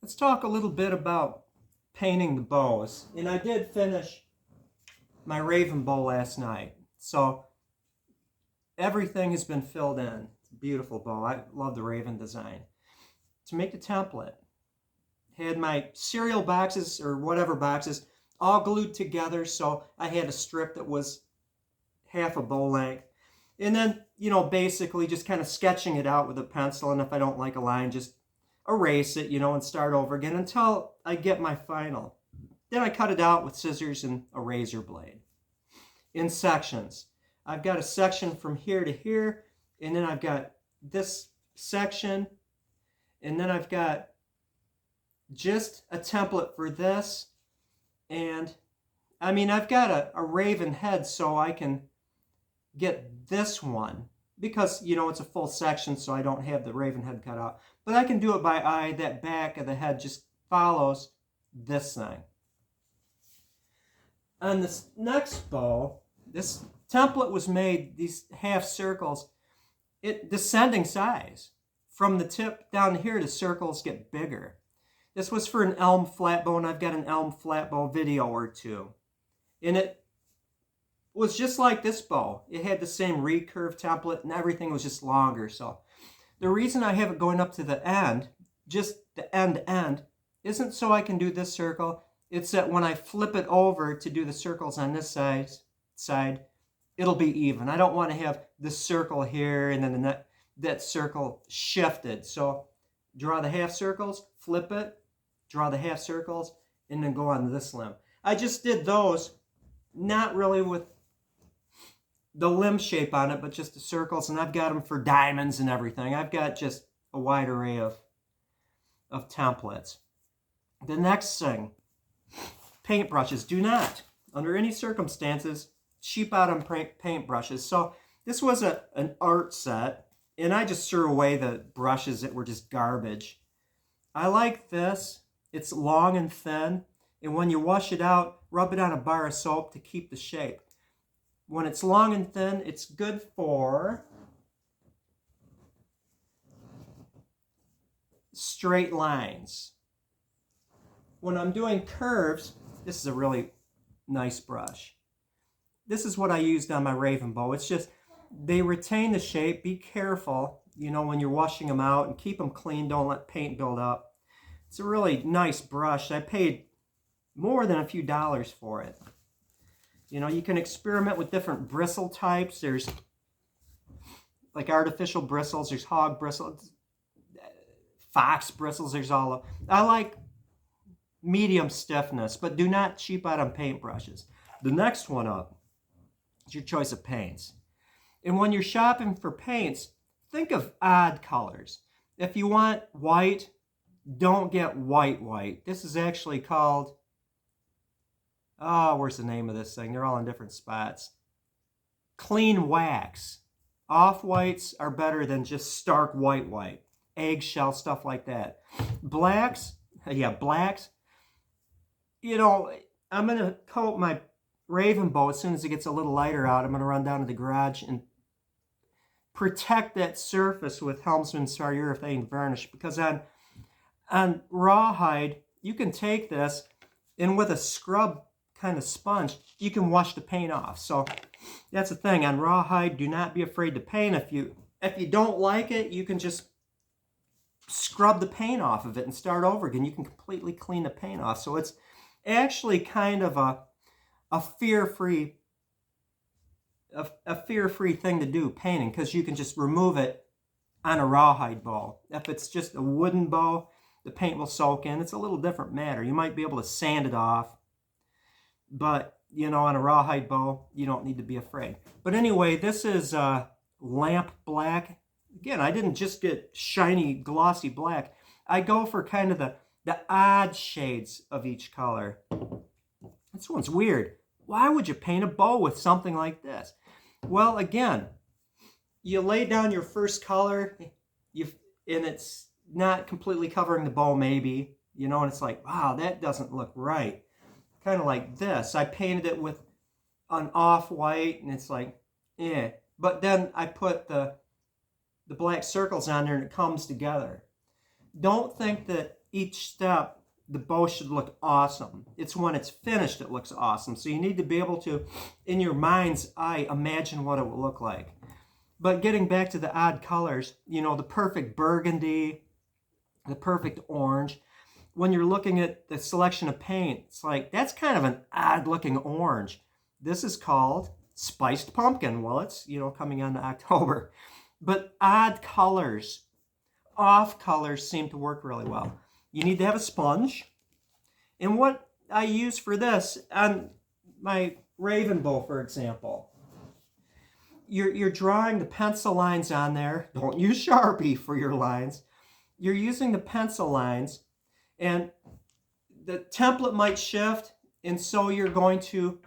Let's talk a little bit about painting the bows. And I did finish my raven bow last night. So everything has been filled in. It's a beautiful bow. I love the raven design. To make the template, had my cereal boxes or whatever boxes all glued together. So I had a strip that was half a bow length. And then, basically just kind of sketching it out with a pencil. And if I don't like a line, just erase it, and start over again until I get my final. Then I cut it out with scissors and a razor blade. In sections. I've got a section from here to here, and then I've got this section, and then I've got just a template for this, and I've got a raven head so I can get this one because it's a full section, so I don't have the raven head cut out, but I can do it by eye. That back of the head just follows this thing. On this next bow, this template was made, these half circles, descending size. From the tip down here, the circles get bigger. This was for an elm flat bow, and I've got an elm flat bow video or two. And it was just like this bow. It had the same recurve template, and everything was just longer. So the reason I have it going up to the end, just the end, isn't so I can do this circle. It's that when I flip it over to do the circles on this side, it'll be even. I don't want to have this circle here and then that circle shifted. So draw the half circles, flip it, draw the half circles, and then go on to this limb. I just did those, not really with the limb shape on it, but just the circles, and I've got them for diamonds and everything. I've got just a wide array of templates. The next thing, paintbrushes. Do not, under any circumstances, cheap out on paintbrushes. So this was an art set, and I just threw away the brushes that were just garbage. I like this. It's long and thin, and when you wash it out, rub it on a bar of soap to keep the shape. When it's long and thin, it's good for straight lines. When I'm doing curves, this is a really nice brush. This is what I used on my raven bow. It's just, they retain the shape. Be careful, when you're washing them out, and keep them clean. Don't let paint build up. It's a really nice brush. I paid more than a few dollars for it. You can experiment with different bristle types. There's like artificial bristles. There's hog bristles, fox bristles. There's all of. I like medium stiffness, but do not cheap out on paintbrushes. The next one up is your choice of paints. And when you're shopping for paints, think of odd colors. If you want white, don't get white. This is actually called, where's the name of this thing? They're all in different spots. Clean wax. Off-whites are better than just stark white. Eggshell, stuff like that. Blacks. I'm going to coat my raven bow as soon as it gets a little lighter out. I'm going to run down to the garage and protect that surface with Helmsman's polyurethane varnish, because on rawhide, you can take this and with a scrub kind of sponge, you can wash the paint off. So that's the thing. On rawhide, do not be afraid to paint. If you don't like it, you can just scrub the paint off of it and start over again. You can completely clean the paint off. So it's actually kind of a fear-free thing to do, painting, because you can just remove it on a rawhide bow. If it's just a wooden bow, the paint will soak in. It's a little different matter. You might be able to sand it off, but on a rawhide bow, you don't need to be afraid. But anyway, this is lamp black. Again, I didn't just get shiny, glossy black. I go for kind of the odd shades of each color. This one's weird. Why would you paint a bow with something like this? Well, again, you lay down your first color, and it's not completely covering the bow maybe, and it's like, wow, that doesn't look right. Kind of like this. I painted it with an off-white, and it's like, eh. But then I put the black circles on there, and it comes together. Don't think that each step, the bow should look awesome. It's when it's finished it looks awesome. So you need to be able to, in your mind's eye, imagine what it will look like. But getting back to the odd colors, you know, the perfect burgundy, the perfect orange. When you're looking at the selection of paint, it's like, that's kind of an odd looking orange. This is called spiced pumpkin. Well, it's, you know, coming on to October. But odd colors, off colors seem to work really well. You need to have a sponge. And what I use for this, on my Raven bow, for example, you're drawing the pencil lines on there. Don't use Sharpie for your lines. You're using the pencil lines, and the template might shift, and so you're going to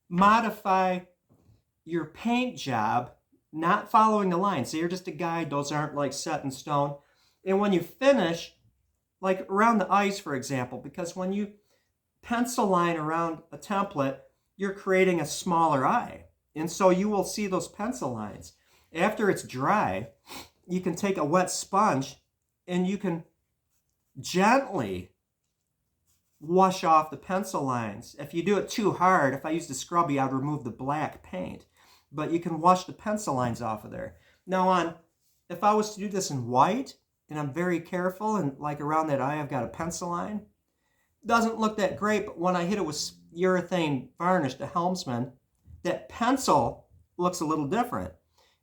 modify your paint job, not following the lines. They're just a guide. Those aren't like set in stone. And when you finish, like around the eyes, for example, because when you pencil line around a template, you're creating a smaller eye. And so you will see those pencil lines. After it's dry, you can take a wet sponge and you can gently wash off the pencil lines. If you do it too hard, if I used a scrubby, I'd remove the black paint. But you can wash the pencil lines off of there. Now if I was to do this in white, and I'm very careful, and like around that eye I've got a pencil line, doesn't look that great, but when I hit it with urethane varnish, the Helmsman, that pencil looks a little different.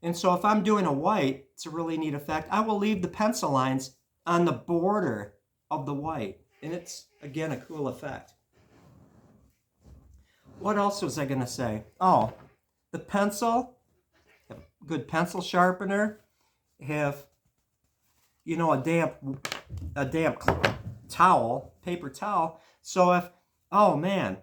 And so if I'm doing a white, it's a really neat effect. I will leave the pencil lines on the border of the white, and it's, again, a cool effect. What else was I going to say? Oh, the pencil, have a good pencil sharpener, have, you know, a damp towel, paper towel. So if, oh man,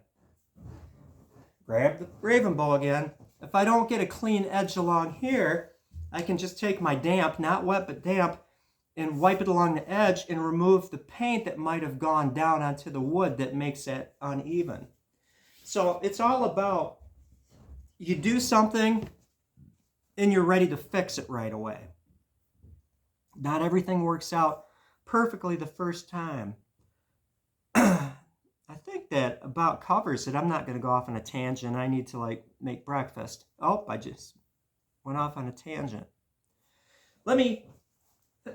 grab the Raven bow again. If I don't get a clean edge along here, I can just take my damp, not wet but damp, and wipe it along the edge and remove the paint that might have gone down onto the wood that makes it uneven. So it's all about, you do something and you're ready to fix it right away. Not everything works out perfectly the first time. I think that about covers it. I'm not going to go off on a tangent. I need to like make breakfast. Oh, I just went off on a tangent. Let me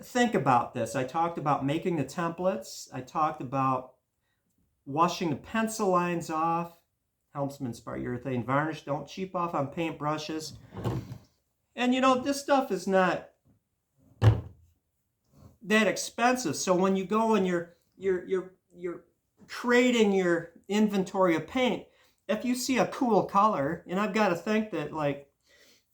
think about this. I talked about making the templates. I talked about washing the pencil lines off. Helmsman Spar urethane varnish. Don't cheap off on paint brushes. And you know, this stuff is not that expensive. So when you go and you're creating your inventory of paint, if you see a cool color, and I've got to think that like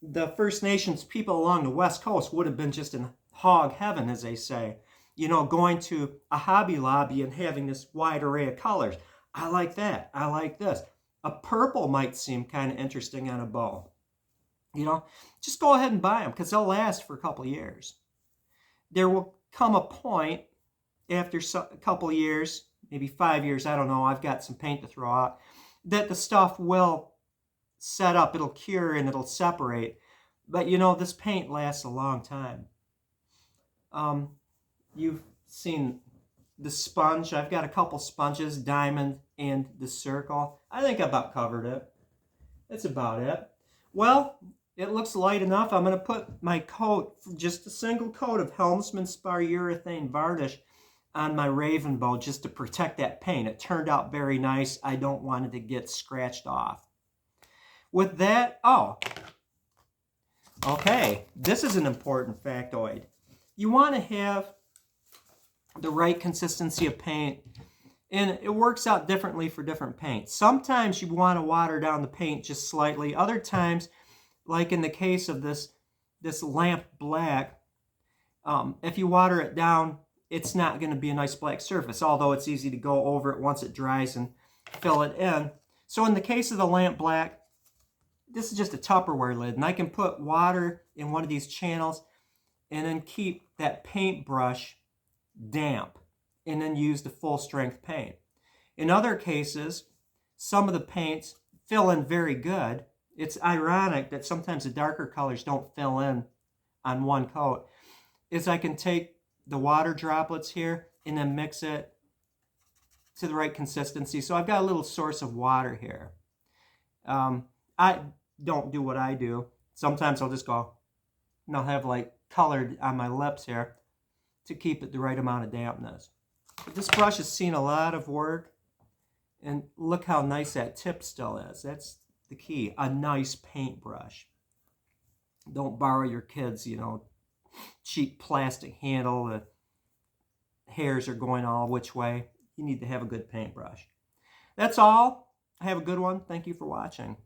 the First Nations people along the West Coast would have been just in hog heaven, as they say, you know, going to a Hobby Lobby and having this wide array of colors. I like that. I like this. A purple might seem kind of interesting on a bow. You know, just go ahead and buy them because they'll last for a couple of years. There will come a point after a couple of years, maybe 5 years, I don't know, I've got some paint to throw out, that the stuff will set up, it'll cure and it'll separate. But you know, this paint lasts a long time. You've seen the sponge. I've got a couple sponges, diamond and the circle. I think I about covered it. That's about it. Well, it looks light enough. I'm going to put my coat, just a single coat of Helmsman Spar urethane varnish on my Raven bow just to protect that paint. It turned out very nice. I don't want it to get scratched off. With that, oh, okay, this is an important factoid. You want to have the right consistency of paint, and it works out differently for different paints. Sometimes you want to water down the paint just slightly. Other times, like in the case of this lamp black, if you water it down, it's not going to be a nice black surface, although it's easy to go over it once it dries and fill it in. So in the case of the lamp black, this is just a Tupperware lid, and I can put water in one of these channels and then keep that paintbrush damp and then use the full strength paint. In other cases, some of the paints fill in very good. It's ironic that sometimes the darker colors don't fill in on one coat. Is I can take the water droplets here and then mix it to the right consistency. So I've got a little source of water here. I don't do what I do. Sometimes I'll just go, and I'll have like colored on my lips here to keep it the right amount of dampness. But this brush has seen a lot of work, and look how nice that tip still is. That's the key, a nice paintbrush. Don't borrow your kids, cheap plastic handle. The hairs are going all which way. You need to have a good paintbrush. That's all. Have a good one. Thank you for watching.